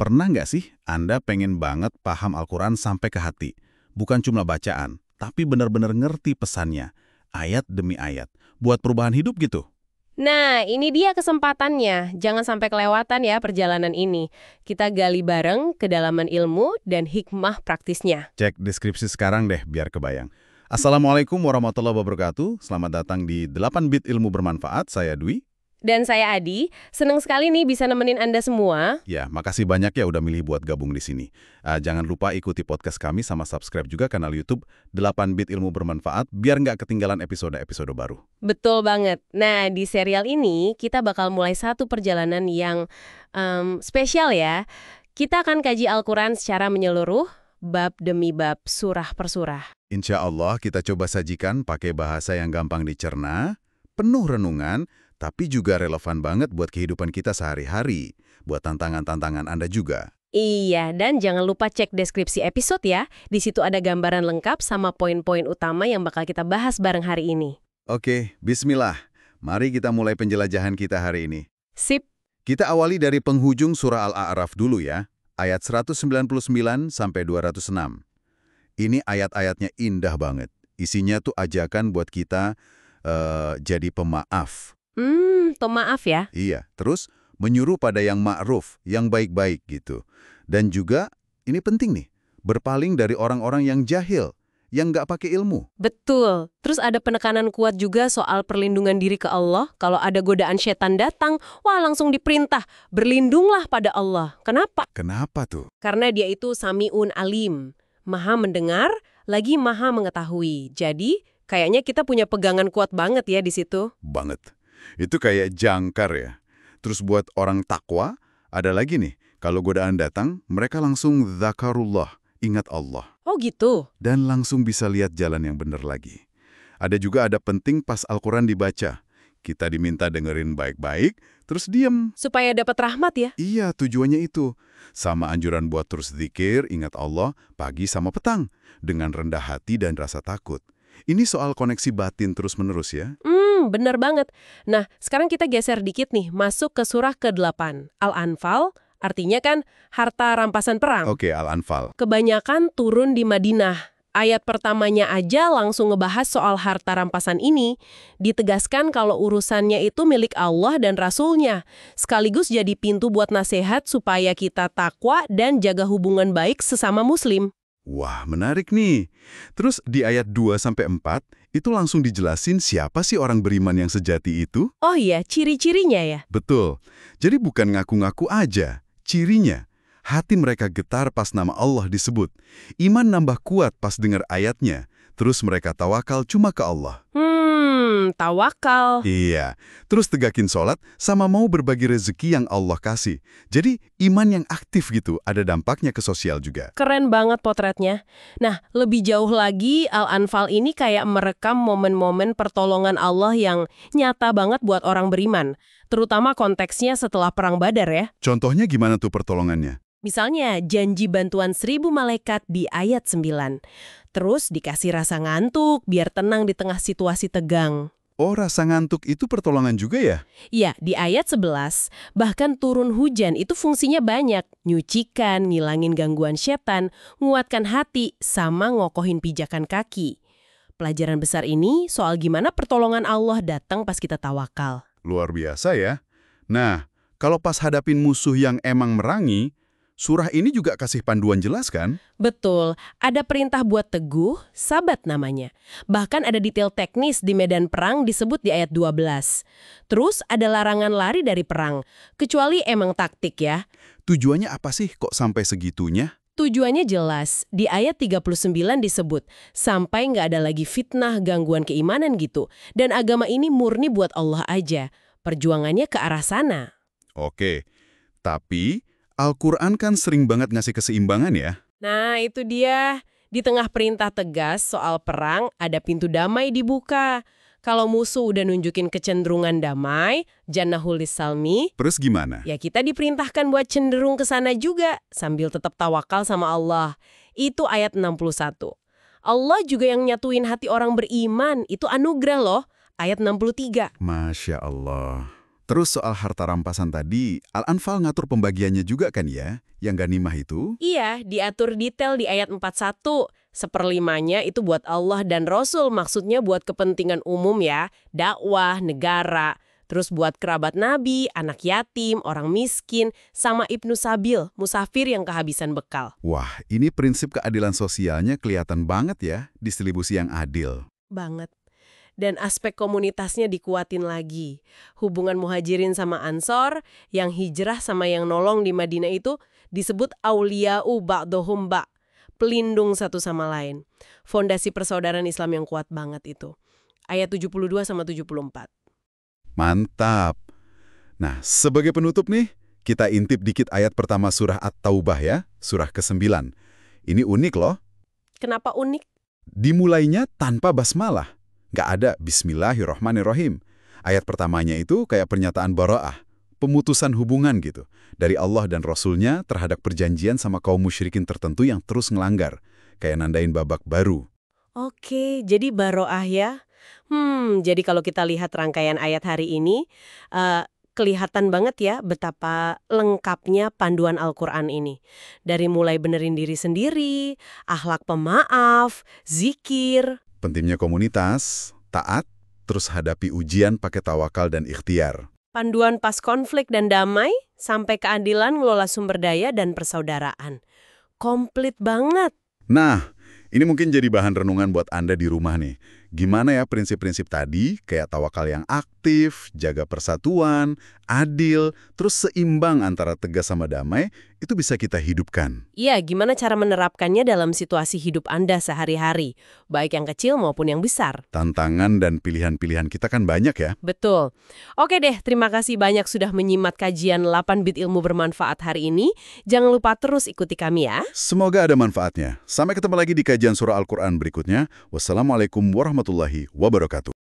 Pernah nggak sih Anda pengen banget paham Al-Quran sampai ke hati? Bukan cuma bacaan, tapi benar-benar ngerti pesannya, ayat demi ayat, buat perubahan hidup gitu? Nah, ini dia kesempatannya. Jangan sampai kelewatan ya perjalanan ini. Kita gali bareng kedalaman ilmu dan hikmah praktisnya. Cek deskripsi sekarang deh, biar kebayang. Assalamualaikum warahmatullahi wabarakatuh. Selamat datang di 8 Bit Ilmu Bermanfaat, saya Dwi. Dan saya Adi, seneng sekali nih bisa nemenin Anda semua. Ya, makasih banyak ya udah milih buat gabung di sini. Jangan lupa ikuti podcast kami sama subscribe juga kanal YouTube 8 Bit Ilmu Bermanfaat biar nggak ketinggalan episode-episode baru. Betul banget. Nah, di serial ini kita bakal mulai satu perjalanan yang spesial ya. Kita akan kaji Al-Quran secara menyeluruh, bab demi bab, surah per surah. Insya Allah kita coba sajikan pakai bahasa yang gampang dicerna, penuh renungan, tapi juga relevan banget buat kehidupan kita sehari-hari, buat tantangan-tantangan Anda juga. Iya, dan jangan lupa cek deskripsi episode ya. Di situ ada gambaran lengkap sama poin-poin utama yang bakal kita bahas bareng hari ini. Oke, bismillah. Mari kita mulai penjelajahan kita hari ini. Sip. Kita awali dari penghujung surah Al-A'raf dulu ya, ayat 199 sampai 206. Ini ayat-ayatnya indah banget. Isinya tuh ajakan buat kita jadi pemaaf. Maaf ya. Iya, terus menyuruh pada yang ma'ruf, yang baik-baik gitu. Dan juga, ini penting nih, berpaling dari orang-orang yang jahil, yang nggak pakai ilmu. Betul. Terus ada penekanan kuat juga soal perlindungan diri ke Allah. Kalau ada godaan setan datang, wah langsung diperintah, berlindunglah pada Allah. Kenapa? Kenapa tuh? Karena dia itu Sami'un Alim. Maha mendengar, lagi maha mengetahui. Jadi, kayaknya kita punya pegangan kuat banget ya di situ. Banget. Itu kayak jangkar ya. Terus buat orang takwa, ada lagi nih, kalau godaan datang, mereka langsung zakarullah, ingat Allah. Oh gitu? Dan langsung bisa lihat jalan yang benar lagi. Ada juga ada penting pas Al-Quran dibaca. Kita diminta dengerin baik-baik, terus diem. Supaya dapat rahmat ya? Iya, tujuannya itu. Sama anjuran buat terus zikir, ingat Allah, pagi sama petang. Dengan rendah hati dan rasa takut. Ini soal koneksi batin terus-menerus ya. Bener banget. Nah, sekarang kita geser dikit nih, masuk ke surah ke-8. Al-Anfal, artinya kan harta rampasan perang. Oke, Al-Anfal. Kebanyakan turun di Madinah. Ayat pertamanya aja langsung ngebahas soal harta rampasan ini. Ditegaskan kalau urusannya itu milik Allah dan Rasul-Nya. Sekaligus jadi pintu buat nasihat supaya kita takwa dan jaga hubungan baik sesama muslim. Wah, menarik nih. Terus di ayat 2-4, itu langsung dijelasin siapa sih orang beriman yang sejati itu? Oh iya, ciri-cirinya ya? Betul. Jadi bukan ngaku-ngaku aja. Cirinya, hati mereka getar pas nama Allah disebut. Iman nambah kuat pas dengar ayatnya. Terus mereka tawakal cuma ke Allah. Tawakal. Iya. Terus tegakin sholat sama mau berbagi rezeki yang Allah kasih. Jadi iman yang aktif gitu, ada dampaknya ke sosial juga. Keren banget potretnya. Nah, lebih jauh lagi, Al-Anfal ini kayak merekam momen-momen pertolongan Allah yang nyata banget buat orang beriman. Terutama konteksnya setelah Perang Badar ya. Contohnya gimana tuh pertolongannya? Misalnya, janji bantuan 1000 malaikat di ayat 9. Terus dikasih rasa ngantuk biar tenang di tengah situasi tegang. Oh, rasa ngantuk itu pertolongan juga ya? Ya, di ayat 11, bahkan turun hujan itu fungsinya banyak. Nyucikan, ngilangin gangguan setan, nguatkan hati, sama ngokohin pijakan kaki. Pelajaran besar ini soal gimana pertolongan Allah datang pas kita tawakal. Luar biasa ya. Nah, kalau pas hadapin musuh yang emang merangi, surah ini juga kasih panduan jelas kan? Betul, ada perintah buat teguh, sabat namanya. Bahkan ada detail teknis di medan perang disebut di ayat 12. Terus ada larangan lari dari perang, kecuali emang taktik ya. Tujuannya apa sih kok sampai segitunya? Tujuannya jelas, di ayat 39 disebut, sampai nggak ada lagi fitnah, gangguan keimanan gitu. Dan agama ini murni buat Allah aja, perjuangannya ke arah sana. Oke, tapi Al-Quran kan sering banget ngasih keseimbangan ya? Nah, itu dia. Di tengah perintah tegas soal perang, ada pintu damai dibuka. Kalau musuh udah nunjukin kecenderungan damai, jannahul lisalmi, Terus gimana? ya kita diperintahkan buat cenderung ke sana juga, sambil tetap tawakal sama Allah. Itu ayat 61. Allah juga yang nyatuin hati orang beriman, itu anugerah loh. Ayat 63. Masya Allah. Terus soal harta rampasan tadi, Al-Anfal ngatur pembagiannya juga kan ya? Yang ganimah itu? Iya, diatur detail di ayat 41. Seperlimanya itu buat Allah dan Rasul, maksudnya buat kepentingan umum ya, dakwah, negara. Terus buat kerabat Nabi, anak yatim, orang miskin, sama Ibnu Sabil, musafir yang kehabisan bekal. Wah, ini prinsip keadilan sosialnya kelihatan banget ya, distribusi yang adil. Banget. Dan aspek komunitasnya dikuatin lagi. Hubungan muhajirin sama ansor, yang hijrah sama yang nolong di Madinah itu disebut auliya'u ba'dohum ba', pelindung satu sama lain. Fondasi persaudaraan Islam yang kuat banget itu. Ayat 72 sama 74. Mantap. Nah, sebagai penutup nih, kita intip dikit ayat pertama surah At-Taubah ya, surah ke-9. Ini unik loh. Kenapa unik? Dimulainya tanpa basmalah. Nggak ada Bismillahirrohmanirrohim. Ayat pertamanya itu kayak pernyataan bara'ah, pemutusan hubungan gitu, dari Allah dan Rasulnya terhadap perjanjian sama kaum musyrikin tertentu yang terus ngelanggar, kayak nandain babak baru. Oke, jadi baroah ya. Jadi kalau kita lihat rangkaian ayat hari ini, kelihatan banget ya betapa lengkapnya panduan Al-Quran ini. Dari mulai benerin diri sendiri, akhlak pemaaf, zikir. Pentingnya komunitas, taat, terus hadapi ujian pakai tawakal dan ikhtiar. Panduan pas konflik dan damai, sampai keadilan ngelola sumber daya dan persaudaraan. Komplit banget. Nah, ini mungkin jadi bahan renungan buat Anda di rumah nih. Gimana ya prinsip-prinsip tadi, kayak tawakal yang aktif, jaga persatuan, adil, terus seimbang antara tegas sama damai, itu bisa kita hidupkan. Iya, gimana cara menerapkannya dalam situasi hidup Anda sehari-hari, baik yang kecil maupun yang besar. Tantangan dan pilihan-pilihan kita kan banyak ya. Betul. Oke deh, terima kasih banyak sudah menyimak kajian 8 bit ilmu bermanfaat hari ini. Jangan lupa terus ikuti kami ya. Semoga ada manfaatnya. Sampai ketemu lagi di kajian surah Al-Quran berikutnya. Wassalamualaikum warahmatullahi wabarakatuh.